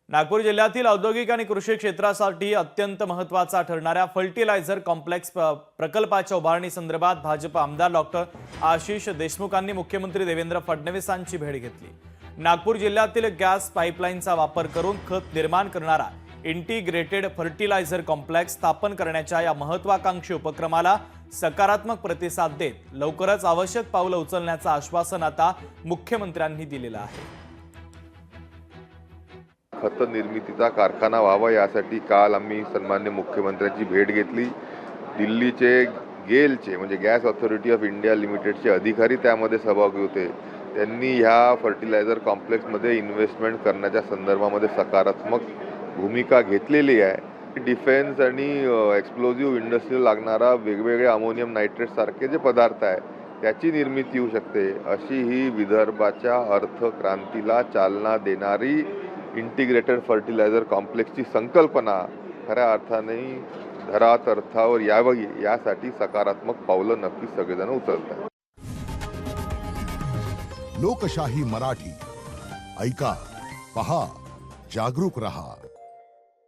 नागपूर जिल्ह्यातील औद्योगिक आणि कृषी क्षेत्रासाठी अत्यंत महत्त्वाचा ठरणाऱ्या फर्टिलायझर कॉम्प्लेक्स प्रकल्पाच्या उभारणीसंदर्भात भाजप आमदार डॉक्टर आशिष देशमुखांनी मुख्यमंत्री देवेंद्र फडणवीसांची भेट घेतली। नागपूर जिल्ह्यातील गॅस पाईपलाईनचा वापर करून खत निर्माण करणारा इंटिग्रेटेड फर्टिलायझर कॉम्प्लेक्स स्थापन करण्याच्या या महत्त्वाकांक्षी उपक्रमाला सकारात्मक प्रतिसाद देत लवकरच आवश्यक पावलं उचलण्याचं आश्वासन आता मुख्यमंत्र्यांनी दिलेलं आहे। खत निर्मितीचा कारखाना व्हावा यासाठी काल आम्ही सन्मान्य मुख्यमंत्र्यांची भेट घेतली। दिल्लीचे गेलचे म्हणजे गॅस ऑथॉरिटी ऑफ इंडिया लिमिटेडचे अधिकारी त्यामध्ये सहभागी होते। त्यांनी ह्या फर्टिलायझर कॉम्प्लेक्समध्ये इन्व्हेस्टमेंट करण्याच्या संदर्भामध्ये सकारात्मक भूमिका घेतलेली आहे। डिफेन्स आणि एक्सप्लोजिव्ह इंडस्ट्रीला लागणारा वेगवेगळे अमोनियम नायट्रेट सारखे जे पदार्थ आहे त्याची निर्मिती होऊ शकते, अशी ही विदर्भाच्या अर्थक्रांतीला चालना देणारी इंटिग्रेटेड फर्टिलायझर कॉम्प्लेक्सची संकल्पना खऱ्या अर्थाने घरात अर्थावर यावी यासाठी सकारात्मक पावलं नक्की सगळेजण उचलतात। लोकशाही मराठी ऐका, पहा, जागरूक रहा।